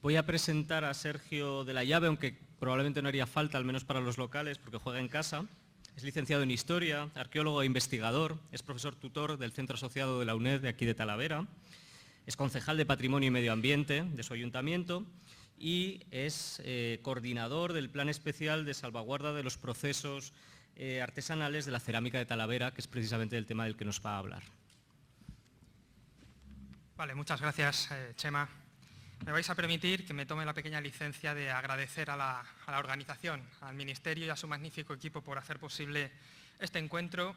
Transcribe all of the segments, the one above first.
Voy a presentar a Sergio de la Llave, aunque probablemente no haría falta, al menos para los locales, porque juega en casa. Es licenciado en Historia, arqueólogo e investigador, es profesor tutor del Centro Asociado de la UNED de aquí de Talavera, es concejal de Patrimonio y Medio Ambiente de su ayuntamiento y es coordinador del Plan Especial de Salvaguarda de los Procesos Artesanales de la Cerámica de Talavera, que es precisamente el tema del que nos va a hablar. Vale, muchas gracias, Chema. Me vais a permitir que me tome la pequeña licencia de agradecer a la organización, al Ministerio y a su magnífico equipo por hacer posible este encuentro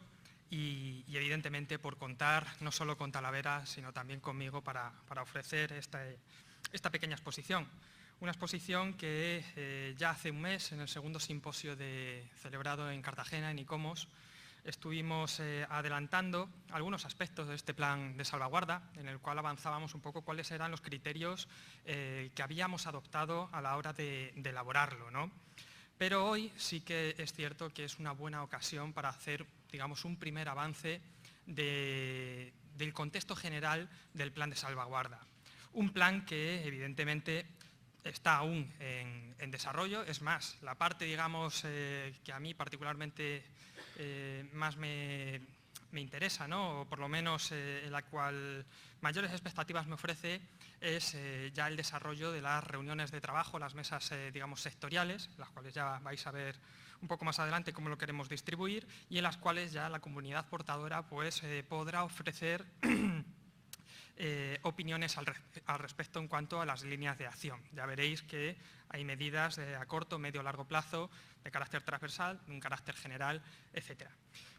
y evidentemente por contar no solo con Talavera, sino también conmigo para ofrecer esta pequeña exposición. Una exposición que ya hace un mes, en el segundo simposio celebrado en Cartagena, en ICOMOS, estuvimos adelantando algunos aspectos de este plan de salvaguarda, en el cual avanzábamos un poco cuáles eran los criterios que habíamos adoptado a la hora de elaborarlo, ¿no? Pero hoy sí que es cierto que es una buena ocasión para hacer, digamos, un primer avance del contexto general del plan de salvaguarda. Un plan que, evidentemente, está aún en desarrollo. Es más, la parte, digamos, que a mí particularmente más me interesa, ¿no? O por lo menos en la cual mayores expectativas me ofrece, es ya el desarrollo de las reuniones de trabajo, las mesas, digamos, sectoriales, las cuales ya vais a ver un poco más adelante cómo lo queremos distribuir, y en las cuales ya la comunidad portadora pues, podrá ofrecer opiniones al respecto en cuanto a las líneas de acción. Ya veréis que hay medidas a corto, medio, largo plazo, de carácter transversal, de un carácter general, etc.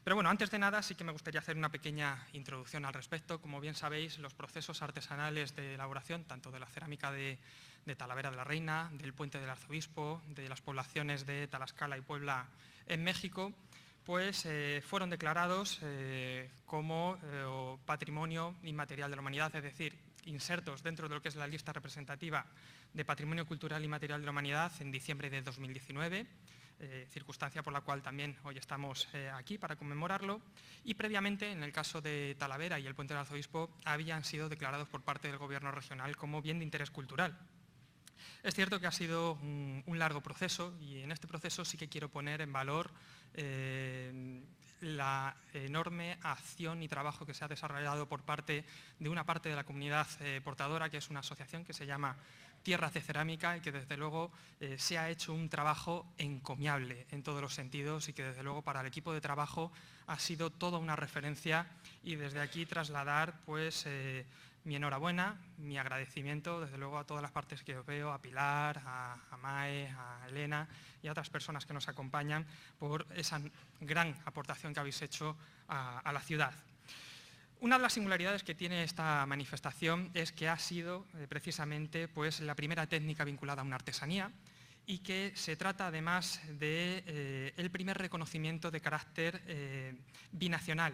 Pero bueno, antes de nada sí que me gustaría hacer una pequeña introducción al respecto. Como bien sabéis, los procesos artesanales de elaboración, tanto de la cerámica de Talavera de la Reina, del Puente del Arzobispo, de las poblaciones de Tlaxcala y Puebla en México, pues fueron declarados como patrimonio inmaterial de la humanidad, es decir, insertos dentro de lo que es la lista representativa de patrimonio cultural inmaterial de la humanidad en diciembre de 2019, circunstancia por la cual también hoy estamos aquí para conmemorarlo, y previamente, en el caso de Talavera y el Puente del Arzobispo, habían sido declarados por parte del Gobierno regional como bien de interés cultural. Es cierto que ha sido un largo proceso y en este proceso sí que quiero poner en valor la enorme acción y trabajo que se ha desarrollado por parte de una parte de la comunidad portadora, que es una asociación que se llama Tierras de Cerámica y que desde luego se ha hecho un trabajo encomiable en todos los sentidos y que desde luego para el equipo de trabajo ha sido toda una referencia, y desde aquí trasladar pues mi enhorabuena, mi agradecimiento desde luego a todas las partes que os veo, a Pilar, a Mae, a Elena y a otras personas que nos acompañan por esa gran aportación que habéis hecho a la ciudad. Una de las singularidades que tiene esta manifestación es que ha sido precisamente pues, la primera técnica vinculada a una artesanía, y que se trata además del primer reconocimiento de carácter binacional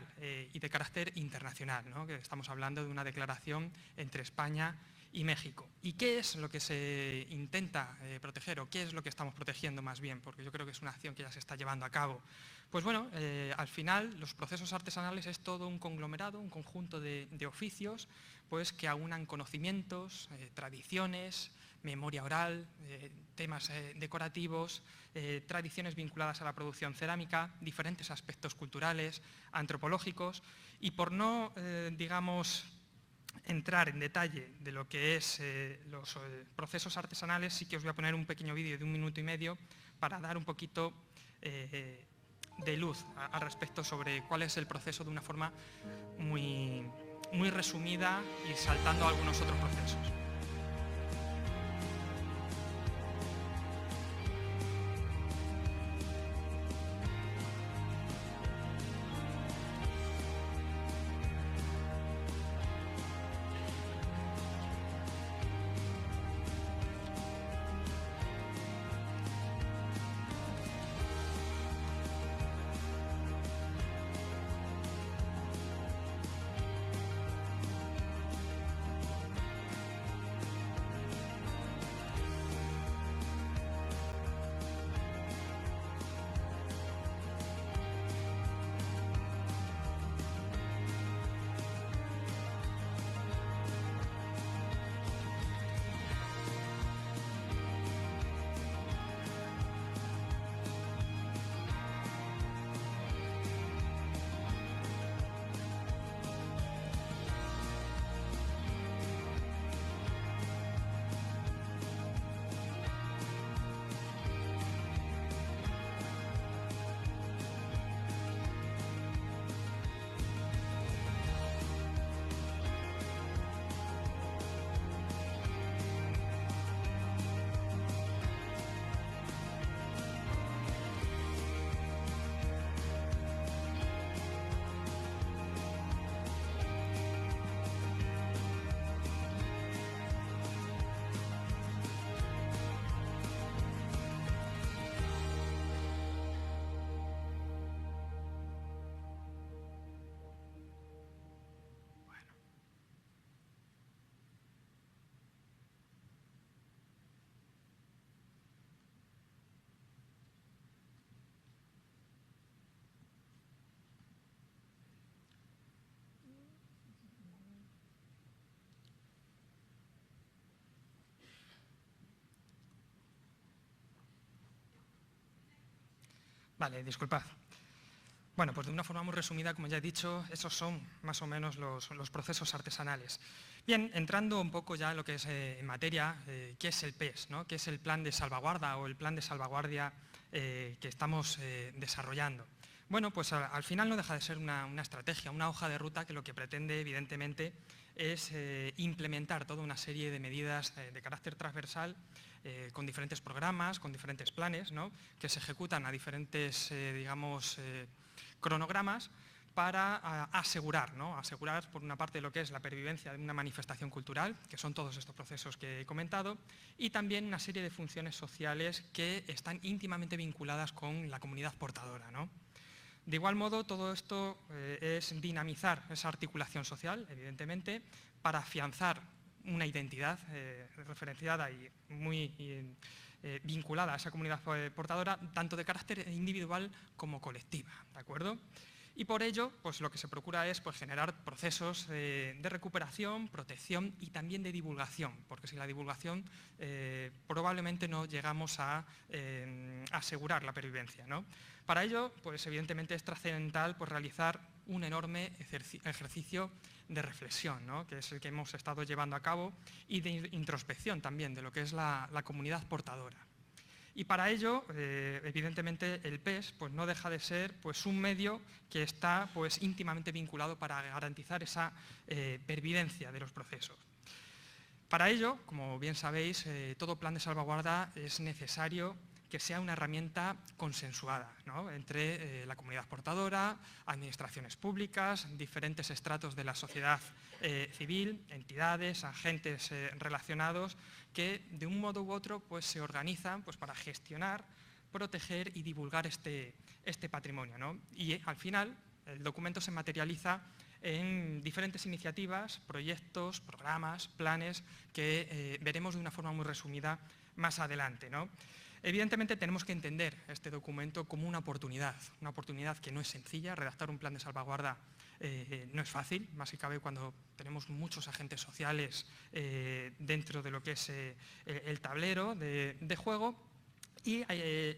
y de carácter internacional, ¿no? Que estamos hablando de una declaración entre España y México. ¿Y qué es lo que se intenta proteger, o qué es lo que estamos protegiendo más bien? Porque yo creo que es una acción que ya se está llevando a cabo. Pues bueno, al final los procesos artesanales es todo un conglomerado, un conjunto de oficios pues, que aunan conocimientos, tradiciones, memoria oral, temas decorativos, tradiciones vinculadas a la producción cerámica, diferentes aspectos culturales, antropológicos, y por no, digamos, entrar en detalle de lo que es los procesos artesanales, sí que os voy a poner un pequeño vídeo de 1 minuto y medio para dar un poquito de luz al respecto sobre cuál es el proceso de una forma muy resumida y saltando a algunos otros procesos. Vale, disculpad. Bueno, pues de una forma muy resumida, como ya he dicho, esos son más o menos los procesos artesanales. Bien, entrando un poco ya en lo que es en materia, ¿qué es el PES, ¿no? ¿Qué es el plan de salvaguarda o el plan de salvaguardia que estamos desarrollando? Bueno, pues al final no deja de ser una estrategia, una hoja de ruta que lo que pretende, evidentemente, es implementar toda una serie de medidas de carácter transversal con diferentes programas, con diferentes planes, ¿no? Que se ejecutan a diferentes, digamos, cronogramas para asegurar, ¿no? Asegurar, por una parte, lo que es la pervivencia de una manifestación cultural, que son todos estos procesos que he comentado, y también una serie de funciones sociales que están íntimamente vinculadas con la comunidad portadora, ¿no? De igual modo, todo esto es dinamizar esa articulación social, evidentemente, para afianzar una identidad referenciada y muy vinculada a esa comunidad portadora, tanto de carácter individual como colectiva, ¿de acuerdo? Y por ello, pues lo que se procura es pues, generar procesos de recuperación, protección y también de divulgación, porque sin la divulgación probablemente no llegamos a asegurar la pervivencia, ¿no? Para ello, pues evidentemente es trascendental pues, realizar un enorme ejercicio de reflexión, ¿no? Que es el que hemos estado llevando a cabo, y de introspección también de lo que es la comunidad portadora. Y para ello, evidentemente, el PES pues, no deja de ser pues, un medio que está pues, íntimamente vinculado para garantizar esa pervivencia de los procesos. Para ello, como bien sabéis, todo plan de salvaguarda es necesario que sea una herramienta consensuada, ¿no? Entre la comunidad portadora, administraciones públicas, diferentes estratos de la sociedad civil, entidades, agentes relacionados, que de un modo u otro pues, se organizan pues, para gestionar, proteger y divulgar este patrimonio, ¿no? Y al final el documento se materializa en diferentes iniciativas, proyectos, programas, planes que veremos de una forma muy resumida más adelante, ¿no? Evidentemente tenemos que entender este documento como una oportunidad que no es sencilla. Redactar un plan de salvaguarda no es fácil, más si cabe cuando tenemos muchos agentes sociales dentro de lo que es el tablero de juego. Y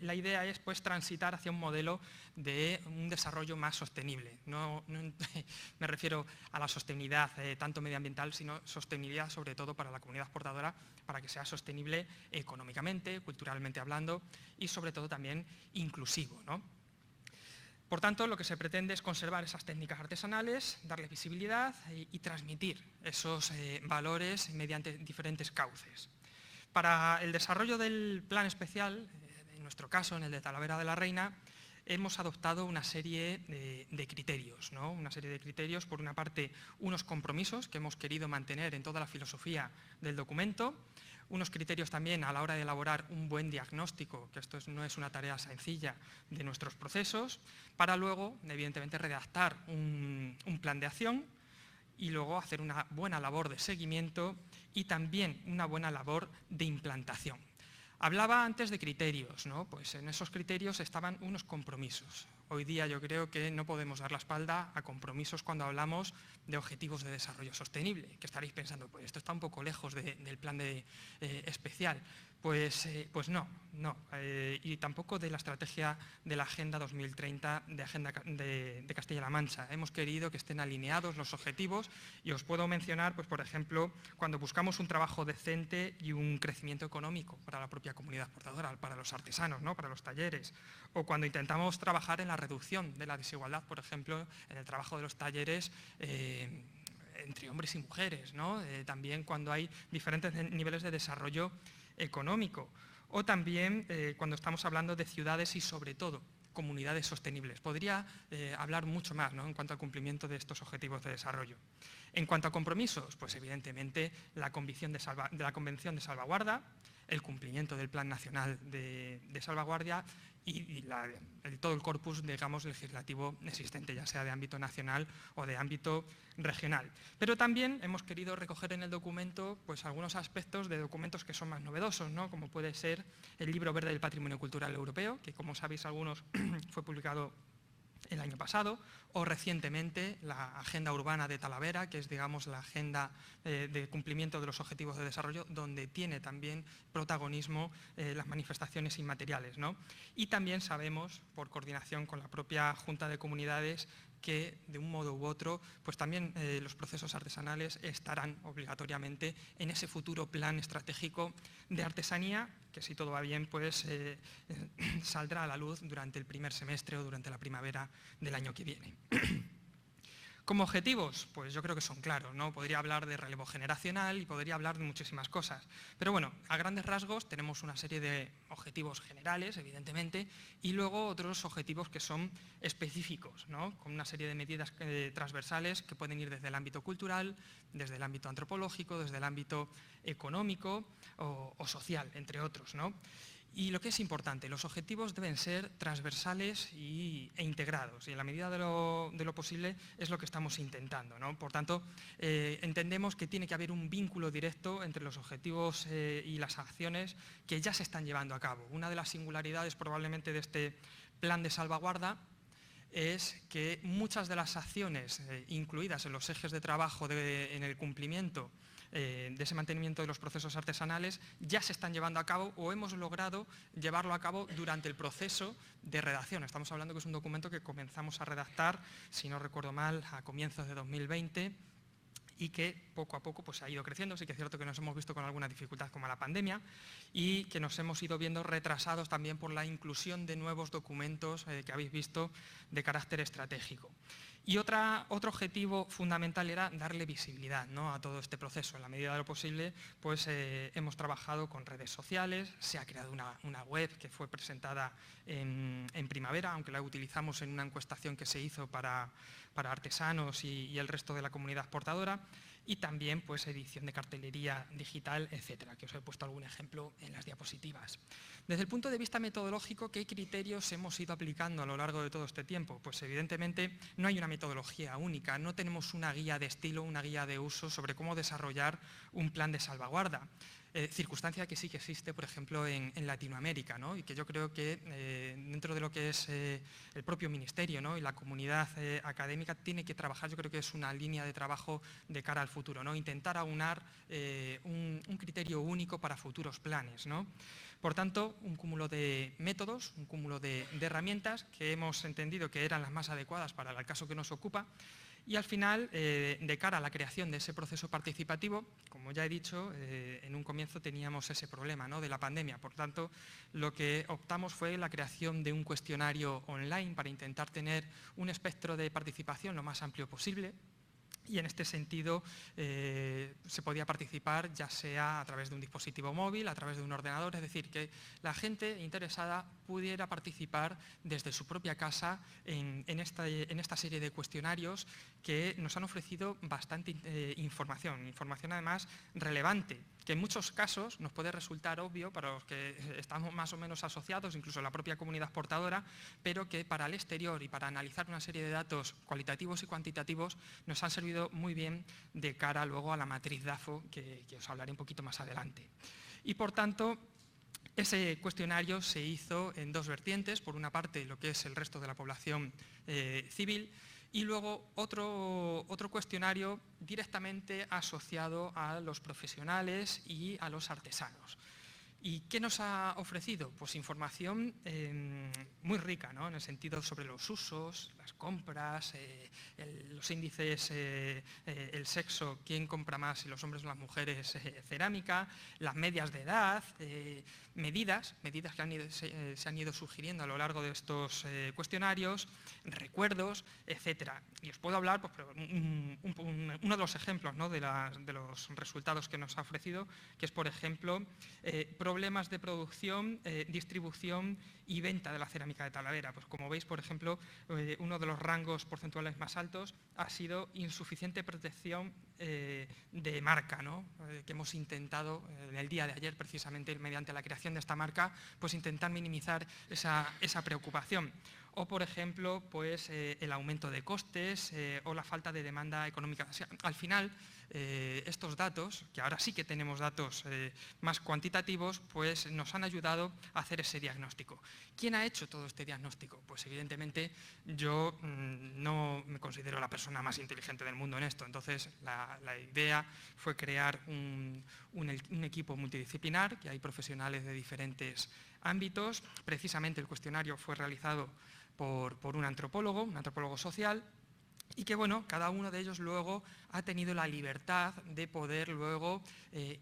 la idea es pues, transitar hacia un modelo de un desarrollo más sostenible. No me refiero a la sostenibilidad tanto medioambiental, sino sostenibilidad sobre todo para la comunidad portadora, para que sea sostenible económicamente, culturalmente hablando y sobre todo también inclusivo, ¿no? Por tanto, lo que se pretende es conservar esas técnicas artesanales, darle visibilidad y transmitir esos valores mediante diferentes cauces. Para el desarrollo del plan especial, en nuestro caso, en el de Talavera de la Reina, hemos adoptado una serie de criterios, ¿no? Una serie de criterios, por una parte, unos compromisos que hemos querido mantener en toda la filosofía del documento, unos criterios también a la hora de elaborar un buen diagnóstico, que esto no es una tarea sencilla, de nuestros procesos, para luego, evidentemente, redactar un plan de acción y luego hacer una buena labor de seguimiento y también una buena labor de implantación. Hablaba antes de criterios, ¿no? Pues en esos criterios estaban unos compromisos. Hoy día yo creo que no podemos dar la espalda a compromisos cuando hablamos de objetivos de desarrollo sostenible, que estaréis pensando, pues esto está un poco lejos del plan especial. Pues no, y tampoco de la estrategia de la Agenda 2030 de Castilla-La Mancha. Hemos querido que estén alineados los objetivos y os puedo mencionar, pues, por ejemplo, cuando buscamos un trabajo decente y un crecimiento económico para la propia comunidad portadora, para los artesanos, ¿no? Para los talleres, o cuando intentamos trabajar en la reducción de la desigualdad, por ejemplo, en el trabajo de los talleres entre hombres y mujeres, ¿no? También cuando hay diferentes niveles de desarrollo económico, o también cuando estamos hablando de ciudades y sobre todo comunidades sostenibles. Podría hablar mucho más, ¿no? En cuanto al cumplimiento de estos objetivos de desarrollo. En cuanto a compromisos, pues evidentemente la Convención de Salvaguarda, el cumplimiento del Plan Nacional de Salvaguardia y todo el corpus, digamos, legislativo existente, ya sea de ámbito nacional o de ámbito regional. Pero también hemos querido recoger en el documento pues, algunos aspectos de documentos que son más novedosos, ¿no? Como puede ser el Libro Verde del Patrimonio Cultural Europeo, que como sabéis algunos fue publicado el año pasado, o recientemente la Agenda Urbana de Talavera, que es, digamos, la agenda de cumplimiento de los objetivos de desarrollo, donde tiene también protagonismo las manifestaciones inmateriales, ¿no? Y también sabemos, por coordinación con la propia Junta de Comunidades, que de un modo u otro, pues también los procesos artesanales estarán obligatoriamente en ese futuro plan estratégico de artesanía, que si todo va bien, pues saldrá a la luz durante el primer semestre o durante la primavera del año que viene. Como objetivos, pues yo creo que son claros, ¿no? Podría hablar de relevo generacional y podría hablar de muchísimas cosas. Pero bueno, a grandes rasgos tenemos una serie de objetivos generales, evidentemente, y luego otros objetivos que son específicos, ¿no? Con una serie de medidas transversales que pueden ir desde el ámbito cultural, desde el ámbito antropológico, desde el ámbito económico o social, entre otros, ¿no? Y lo que es importante, los objetivos deben ser transversales e integrados, y en la medida de lo posible es lo que estamos intentando, ¿no? Por tanto, entendemos que tiene que haber un vínculo directo entre los objetivos y las acciones que ya se están llevando a cabo. Una de las singularidades probablemente de este plan de salvaguarda es que muchas de las acciones incluidas en los ejes de trabajo en el cumplimiento de ese mantenimiento de los procesos artesanales ya se están llevando a cabo o hemos logrado llevarlo a cabo durante el proceso de redacción. Estamos hablando que es un documento que comenzamos a redactar, si no recuerdo mal, a comienzos de 2020 y que poco a poco pues, ha ido creciendo. Sí que es cierto que nos hemos visto con alguna dificultad como la pandemia y que nos hemos ido viendo retrasados también por la inclusión de nuevos documentos que habéis visto de carácter estratégico. Y otro objetivo fundamental era darle visibilidad, ¿no?, a todo este proceso. En la medida de lo posible, pues hemos trabajado con redes sociales, se ha creado una web que fue presentada en primavera, aunque la utilizamos en una encuestación que se hizo para artesanos y el resto de la comunidad portadora, y también pues edición de cartelería digital, etcétera, que os he puesto algún ejemplo en las diapositivas. Desde el punto de vista metodológico, ¿qué criterios hemos ido aplicando a lo largo de todo este tiempo? Pues evidentemente no hay una metodología única, no tenemos una guía de estilo, una guía de uso sobre cómo desarrollar un plan de salvaguarda. Circunstancia que sí que existe, por ejemplo, en Latinoamérica, ¿no? Y que yo creo que dentro de lo que es el propio ministerio, ¿no?, y la comunidad académica tiene que trabajar, yo creo que es una línea de trabajo de cara al futuro, ¿no? Intentar aunar un criterio único para futuros planes, ¿no? Por tanto, un cúmulo de métodos, un cúmulo de herramientas que hemos entendido que eran las más adecuadas para el caso que nos ocupa. Y al final, de cara a la creación de ese proceso participativo, como ya he dicho, en un comienzo teníamos ese problema, ¿no?, de la pandemia. Por tanto, lo que optamos fue la creación de un cuestionario online para intentar tener un espectro de participación lo más amplio posible. Y en este sentido se podía participar ya sea a través de un dispositivo móvil, a través de un ordenador, es decir, que la gente interesada pudiera participar desde su propia casa en esta serie de cuestionarios que nos han ofrecido bastante información además relevante, que en muchos casos nos puede resultar obvio para los que estamos más o menos asociados, incluso la propia comunidad portadora, pero que para el exterior y para analizar una serie de datos cualitativos y cuantitativos nos han servido muy bien de cara luego a la matriz DAFO, que os hablaré un poquito más adelante. Y por tanto, ese cuestionario se hizo en dos vertientes, por una parte lo que es el resto de la población civil, y luego otro cuestionario directamente asociado a los profesionales y a los artesanos. ¿Y qué nos ha ofrecido? Pues información muy rica, ¿no?, en el sentido sobre los usos, las compras, los índices, el sexo, quién compra más, si los hombres o las mujeres, cerámica, las medias de edad, medidas que se han ido sugiriendo a lo largo de estos cuestionarios, recuerdos, etcétera. Y os puedo hablar, pues, uno de los ejemplos, ¿no?, de los resultados que nos ha ofrecido, que es, por ejemplo, problemas de producción, distribución y venta de la cerámica de Talavera. Pues como veis, por ejemplo, uno de los rangos porcentuales más altos ha sido insuficiente protección de marca, ¿no?, que hemos intentado en el día de ayer, precisamente mediante la creación de esta marca, pues intentar minimizar esa preocupación. O, por ejemplo, pues, el aumento de costes o la falta de demanda económica. O sea, al final, estos datos, que ahora sí que tenemos datos más cuantitativos, pues nos han ayudado a hacer ese diagnóstico. ¿Quién ha hecho todo este diagnóstico? Pues evidentemente yo no me considero la persona más inteligente del mundo en esto, entonces la idea fue crear un equipo multidisciplinar, que hay profesionales de diferentes ámbitos. Precisamente el cuestionario fue realizado por un antropólogo social, y que bueno, cada uno de ellos luego ha tenido la libertad de poder luego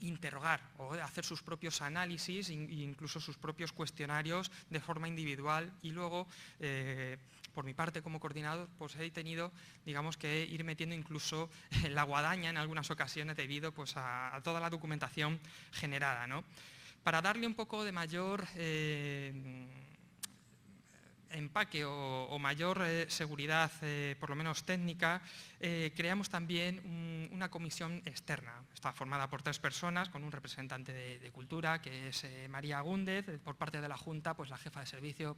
interrogar o de hacer sus propios análisis e incluso sus propios cuestionarios de forma individual, y luego por mi parte como coordinador pues he tenido, digamos, que ir metiendo incluso la guadaña en algunas ocasiones debido pues a toda la documentación generada, ¿no? Para darle un poco de mayor empaque o mayor seguridad, por lo menos técnica, creamos también una comisión externa. Está formada por 3 personas, con un representante de Cultura, que es María Agúndez, por parte de la Junta, pues la jefa de servicio,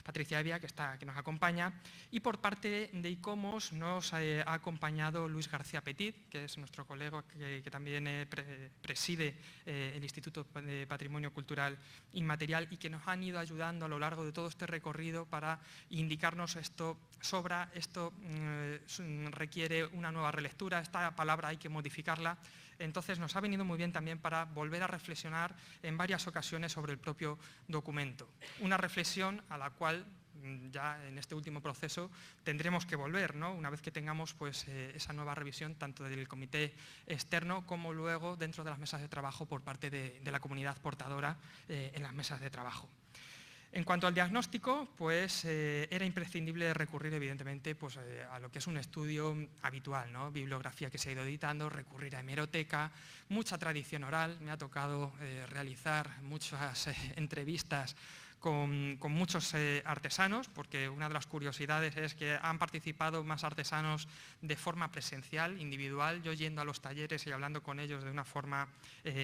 Patricia Evia, que nos acompaña, y por parte de ICOMOS nos ha acompañado Luis García Petit, que es nuestro colega que también preside el Instituto de Patrimonio Cultural Inmaterial, y que nos han ido ayudando a lo largo de todo este recorrido para indicarnos esto sobra, esto requiere una nueva relectura, esta palabra hay que modificarla. Entonces nos ha venido muy bien también para volver a reflexionar en varias ocasiones sobre el propio documento. Una reflexión a la cual ya en este último proceso tendremos que volver, ¿no? Una vez que tengamos pues, esa nueva revisión tanto del comité externo como luego dentro de las mesas de trabajo por parte de la comunidad portadora en las mesas de trabajo. En cuanto al diagnóstico, pues era imprescindible recurrir evidentemente pues, a lo que es un estudio habitual, ¿no? Bibliografía que se ha ido editando, recurrir a hemeroteca, mucha tradición oral. Me ha tocado realizar muchas entrevistas con muchos artesanos, porque una de las curiosidades es que han participado más artesanos de forma presencial, individual, yo yendo a los talleres y hablando con ellos de una forma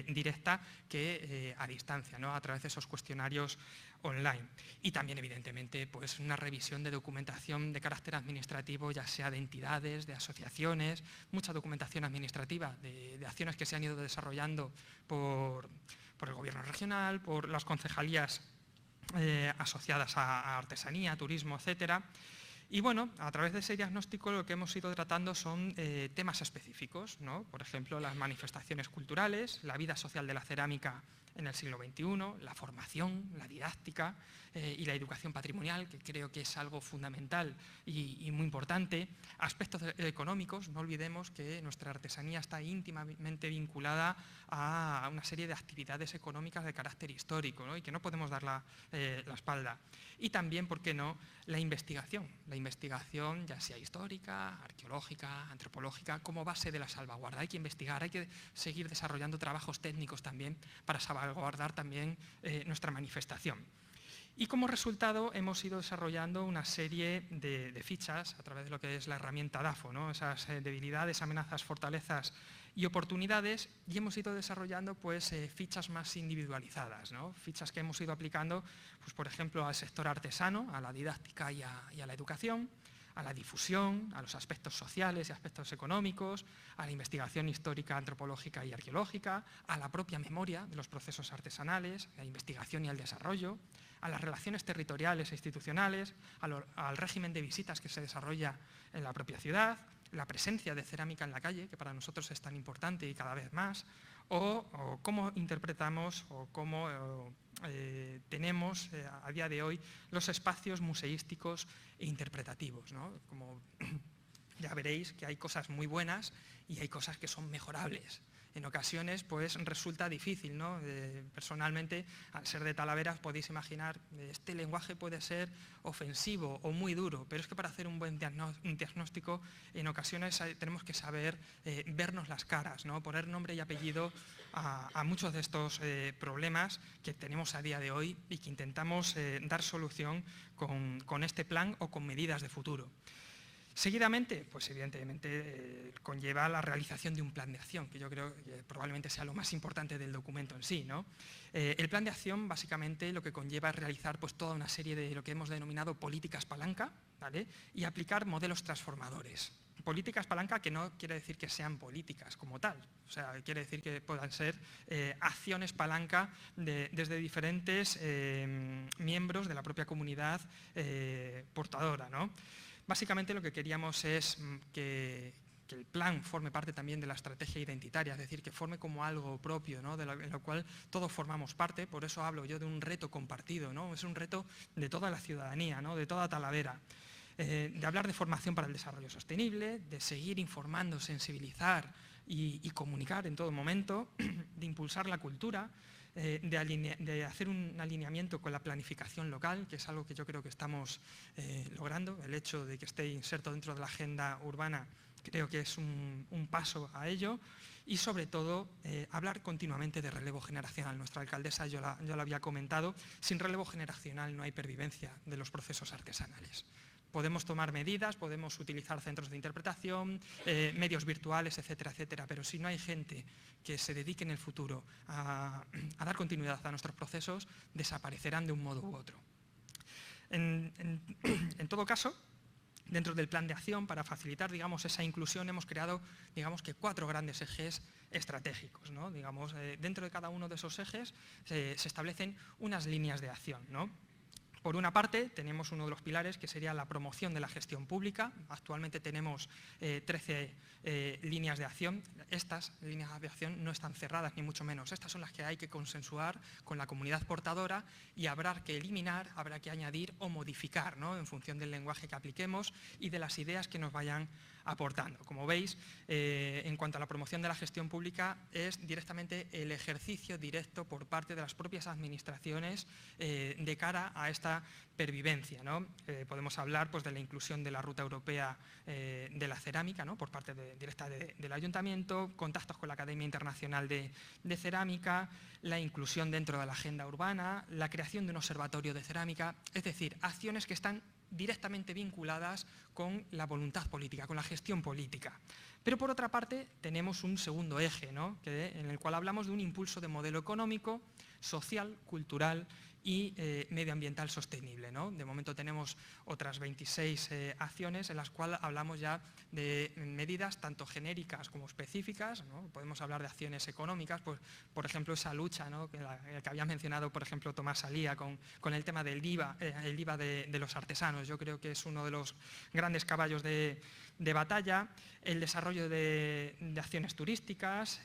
directa, que a distancia, ¿no? A través de esos cuestionarios online. Y también, evidentemente, pues una revisión de documentación de carácter administrativo, ya sea de entidades, de asociaciones, mucha documentación administrativa de acciones que se han ido desarrollando por el Gobierno regional, por las concejalías asociadas a artesanía, turismo, etcétera. Y bueno, a través de ese diagnóstico lo que hemos ido tratando son temas específicos, ¿no? Por ejemplo, las manifestaciones culturales, la vida social de la cerámica en el siglo XXI, la formación, la didáctica y la educación patrimonial, que creo que es algo fundamental y muy importante. Aspectos económicos, no olvidemos que nuestra artesanía está íntimamente vinculada a una serie de actividades económicas de carácter histórico, ¿no? Y que no podemos dar la espalda. Y también, ¿por qué no?, la investigación ya sea histórica, arqueológica, antropológica, como base de la salvaguarda. Hay que investigar, hay que seguir desarrollando trabajos técnicos también para salvaguardar también nuestra manifestación. Y como resultado hemos ido desarrollando una serie de fichas a través de lo que es la herramienta DAFO, ¿no? Esas debilidades, amenazas, fortalezas y oportunidades, y hemos ido desarrollando pues, fichas más individualizadas, ¿no? Fichas que hemos ido aplicando, pues, por ejemplo, al sector artesano, a la didáctica y a la educación, a la difusión, a los aspectos sociales y aspectos económicos, a la investigación histórica, antropológica y arqueológica, a la propia memoria de los procesos artesanales, a la investigación y al desarrollo, a las relaciones territoriales e institucionales, al régimen de visitas que se desarrolla en la propia ciudad, la presencia de cerámica en la calle, que para nosotros es tan importante y cada vez más, o cómo interpretamos o cómo tenemos a día de hoy los espacios museísticos e interpretativos, ¿no? Como ya veréis que hay cosas muy buenas y hay cosas que son mejorables. En ocasiones pues resulta difícil, ¿no? Personalmente, al ser de Talavera, podéis imaginar, este lenguaje puede ser ofensivo o muy duro, pero es que para hacer un buen diagnóstico en ocasiones tenemos que saber vernos las caras, ¿no? Poner nombre y apellido a muchos de estos problemas que tenemos a día de hoy y que intentamos dar solución con este plan o con medidas de futuro. Seguidamente, pues evidentemente conlleva la realización de un plan de acción, que yo creo que probablemente sea lo más importante del documento en sí, ¿no? El plan de acción básicamente lo que conlleva es realizar pues, toda una serie de lo que hemos denominado políticas palanca, ¿vale? Y aplicar modelos transformadores. Políticas palanca que no quiere decir que sean políticas como tal, o sea, quiere decir que puedan ser acciones palanca desde diferentes miembros de la propia comunidad portadora, ¿no? Básicamente lo que queríamos es que el plan forme parte también de la estrategia identitaria, es decir, que forme como algo propio, ¿no? En lo cual todos formamos parte. Por eso hablo yo de un reto compartido, ¿no? Es un reto de toda la ciudadanía, ¿no? De toda Talavera. De hablar de formación para el desarrollo sostenible, de seguir informando, sensibilizar y comunicar en todo momento, de impulsar la cultura, de hacer un alineamiento con la planificación local, que es algo que yo creo que estamos logrando. El hecho de que esté inserto dentro de la agenda urbana creo que es un paso a ello, y sobre todo hablar continuamente de relevo generacional. Nuestra alcaldesa yo lo había comentado, sin relevo generacional no hay pervivencia de los procesos artesanales. Podemos tomar medidas, podemos utilizar centros de interpretación, medios virtuales, etcétera, etcétera, pero si no hay gente que se dedique en el futuro a dar continuidad a nuestros procesos, desaparecerán de un modo u otro. En todo caso, dentro del plan de acción, para facilitar, digamos, esa inclusión, hemos creado, digamos, que 4 grandes ejes estratégicos, ¿no? Digamos, dentro de cada uno de esos ejes se establecen unas líneas de acción, ¿no? Por una parte, tenemos uno de los pilares que sería la promoción de la gestión pública. Actualmente tenemos 13 líneas de acción. Estas líneas de acción no están cerradas, ni mucho menos. Estas son las que hay que consensuar con la comunidad portadora y habrá que eliminar, habrá que añadir o modificar, ¿no? En función del lenguaje que apliquemos y de las ideas que nos vayan aportando. Como veis, en cuanto a la promoción de la gestión pública, es directamente el ejercicio directo por parte de las propias administraciones de cara a esta pervivencia, ¿no? Podemos hablar, pues, de la inclusión de la ruta europea de la cerámica, ¿no? Por parte directa del ayuntamiento, contactos con la Academia Internacional de Cerámica, la inclusión dentro de la agenda urbana, la creación de un observatorio de cerámica, es decir, acciones que están directamente vinculadas con la voluntad política, con la gestión política. Pero por otra parte tenemos un segundo eje, ¿no? En el cual hablamos de un impulso de modelo económico, social, cultural y medioambiental sostenible, ¿no? De momento tenemos otras 26 acciones en las cuales hablamos ya de medidas tanto genéricas como específicas, ¿no? Podemos hablar de acciones económicas, pues, por ejemplo, esa lucha, ¿no? que había mencionado, por ejemplo, Tomás Salía con el tema del IVA, el IVA de los artesanos. Yo creo que es uno de los grandes caballos de batalla, el desarrollo de acciones turísticas,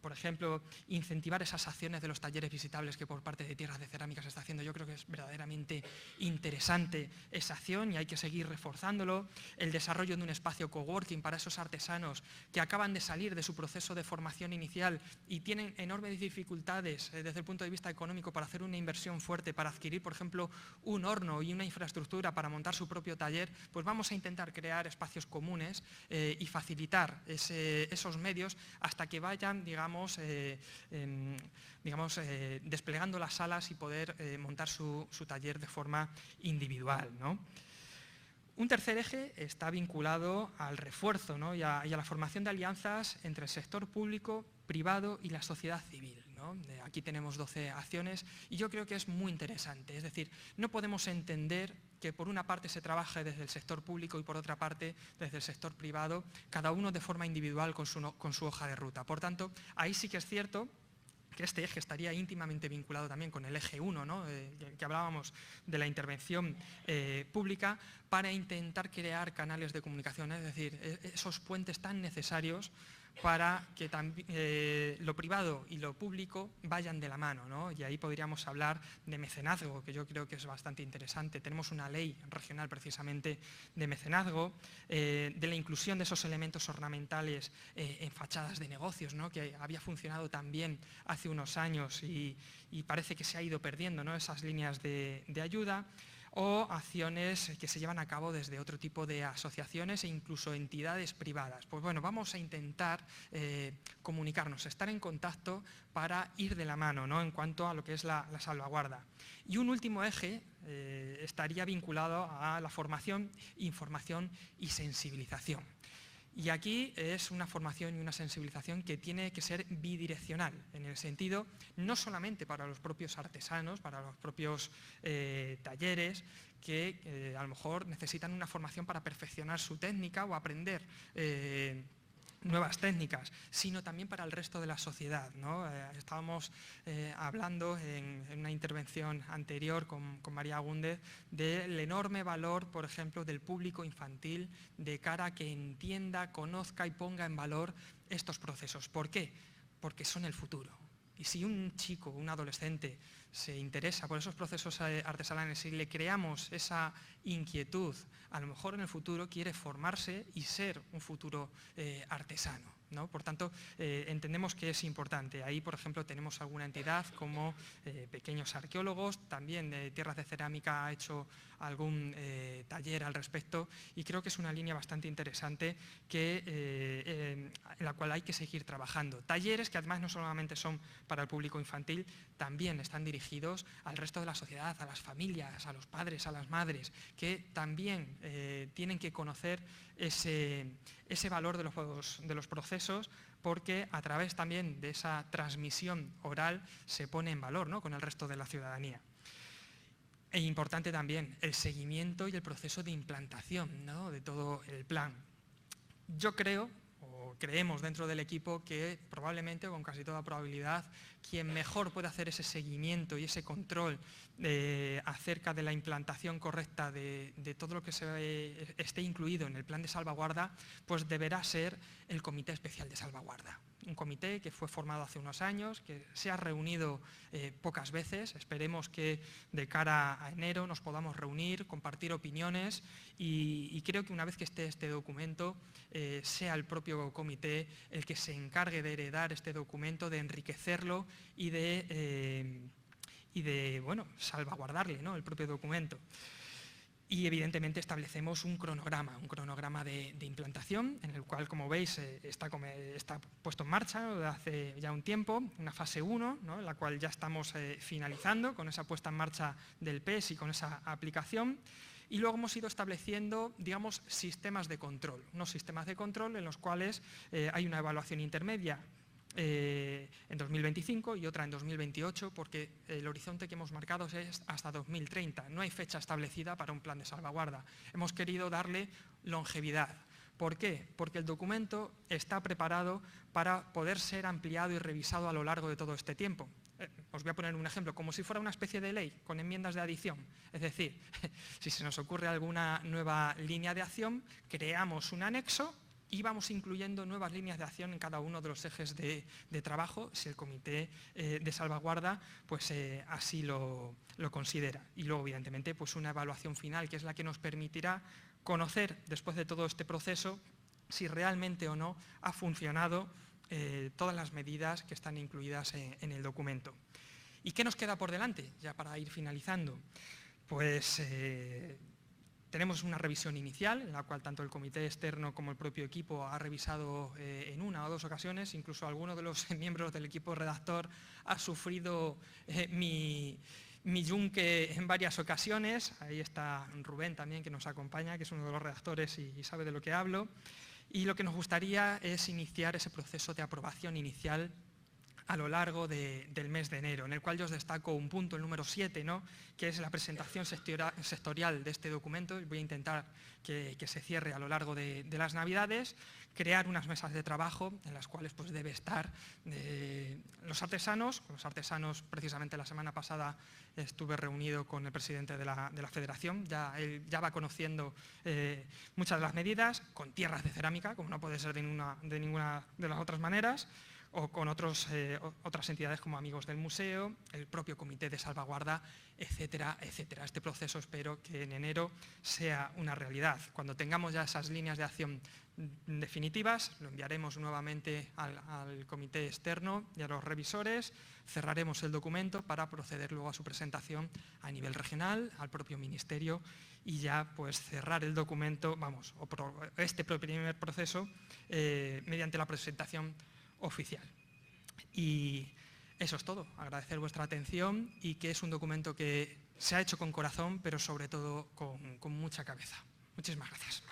por ejemplo, incentivar esas acciones de los talleres visitables que por parte de Tierras de Cerámica se está haciendo. Yo creo que es verdaderamente interesante esa acción y hay que seguir reforzándolo. El desarrollo de un espacio coworking para esos artesanos que acaban de salir de su proceso de formación inicial y tienen enormes dificultades desde el punto de vista económico para hacer una inversión fuerte, para adquirir, por ejemplo, un horno y una infraestructura para montar su propio taller, pues vamos a intentar crear espacios comunes y facilitar esos medios hasta que vayan, digamos, desplegando las salas y poder montar su taller de forma individual, ¿no? Un tercer eje está vinculado al refuerzo, ¿no? y a la formación de alianzas entre el sector público, privado y la sociedad civil, ¿no? Aquí tenemos 12 acciones y yo creo que es muy interesante. Es decir, no podemos entender que por una parte se trabaje desde el sector público y por otra parte desde el sector privado, cada uno de forma individual con su hoja de ruta. Por tanto, ahí sí que es cierto que este eje estaría íntimamente vinculado también con el eje 1, ¿no? Que hablábamos de la intervención pública, para intentar crear canales de comunicación, es decir, esos puentes tan necesarios para que lo privado y lo público vayan de la mano, ¿no? Y ahí podríamos hablar de mecenazgo, que yo creo que es bastante interesante. Tenemos una ley regional precisamente de mecenazgo, de la inclusión de esos elementos ornamentales en fachadas de negocios, ¿no? Que había funcionado también hace unos años y parece que se ha ido perdiendo, ¿no? Esas líneas de ayuda, o acciones que se llevan a cabo desde otro tipo de asociaciones e incluso entidades privadas. Pues bueno, vamos a intentar comunicarnos, estar en contacto para ir de la mano, ¿no? En cuanto a lo que es la salvaguarda. Y un último eje estaría vinculado a la formación, información y sensibilización. Y aquí es una formación y una sensibilización que tiene que ser bidireccional, en el sentido no solamente para los propios artesanos, para los propios talleres, que a lo mejor necesitan una formación para perfeccionar su técnica o aprender nuevas técnicas, sino también para el resto de la sociedad, ¿no? Estábamos hablando en una intervención anterior con María Agúndez del enorme valor, por ejemplo, del público infantil de cara a que entienda, conozca y ponga en valor estos procesos. ¿Por qué? Porque son el futuro. Y si un chico, un adolescente, se interesa por esos procesos artesanales y le creamos esa inquietud, a lo mejor en el futuro quiere formarse y ser un futuro artesano, ¿no? Por tanto, entendemos que es importante. Ahí, por ejemplo, tenemos alguna entidad como Pequeños Arqueólogos, también Tierras de Cerámica ha hecho algún taller al respecto y creo que es una línea bastante interesante en la cual hay que seguir trabajando. Talleres que además no solamente son para el público infantil, también están dirigidos al resto de la sociedad, a las familias, a los padres, a las madres, que también tienen que conocer ese valor de los procesos, porque a través también de esa transmisión oral se pone en valor, ¿no?, con el resto de la ciudadanía. E importante también el seguimiento y el proceso de implantación, ¿no?, de todo el plan. Yo creo, o creemos dentro del equipo, que probablemente, con casi toda probabilidad, quien mejor puede hacer ese seguimiento y ese control acerca de la implantación correcta de todo lo que esté incluido en el plan de salvaguarda, pues deberá ser el Comité Especial de Salvaguarda. Un comité que fue formado hace unos años, que se ha reunido pocas veces. Esperemos que de cara a enero nos podamos reunir, compartir opiniones y creo que una vez que esté este documento, sea el propio comité el que se encargue de heredar este documento, de enriquecerlo y de salvaguardarle, ¿no?, el propio documento. Y evidentemente establecemos un cronograma de implantación, en el cual, como veis, está puesto en marcha desde hace ya un tiempo, una fase 1, ¿no?, en la cual ya estamos finalizando con esa puesta en marcha del PES y con esa aplicación. Y luego hemos ido estableciendo, digamos, sistemas de control, unos sistemas de control en los cuales hay una evaluación intermedia en 2025 y otra en 2028, porque el horizonte que hemos marcado es hasta 2030. No hay fecha establecida para un plan de salvaguarda. Hemos querido darle longevidad. ¿Por qué? Porque el documento está preparado para poder ser ampliado y revisado a lo largo de todo este tiempo. Os voy a poner un ejemplo, como si fuera una especie de ley con enmiendas de adición. Es decir, si se nos ocurre alguna nueva línea de acción, creamos un anexo y vamos incluyendo nuevas líneas de acción en cada uno de los ejes de trabajo, si el comité de salvaguarda pues, así lo considera. Y luego, evidentemente, pues una evaluación final, que es la que nos permitirá conocer, después de todo este proceso, si realmente o no ha funcionado todas las medidas que están incluidas en el documento. ¿Y qué nos queda por delante, ya para ir finalizando? Pues tenemos una revisión inicial, en la cual tanto el comité externo como el propio equipo ha revisado en una o dos ocasiones. Incluso alguno de los miembros del equipo redactor ha sufrido mi yunque en varias ocasiones. Ahí está Rubén también, que nos acompaña, que es uno de los redactores y sabe de lo que hablo. Y lo que nos gustaría es iniciar ese proceso de aprobación inicial a lo largo del mes de enero, en el cual yo os destaco un punto, el número 7, ¿no?, que es la presentación sectorial de este documento. Voy a intentar que se cierre a lo largo de las Navidades, crear unas mesas de trabajo en las cuales pues, debe estar los artesanos. Precisamente la semana pasada estuve reunido con el presidente de la Federación, él ya va conociendo muchas de las medidas, con Tierras de Cerámica, como no puede ser de ninguna de las otras maneras, o con otras entidades como Amigos del Museo, el propio Comité de Salvaguarda, etcétera, etcétera. Este proceso espero que en enero sea una realidad. Cuando tengamos ya esas líneas de acción definitivas, lo enviaremos nuevamente al comité externo y a los revisores, cerraremos el documento para proceder luego a su presentación a nivel regional, al propio ministerio, y ya pues cerrar el documento, este primer proceso mediante la presentación oficial. Y eso es todo. Agradecer vuestra atención y que es un documento que se ha hecho con corazón, pero sobre todo con mucha cabeza. Muchísimas gracias.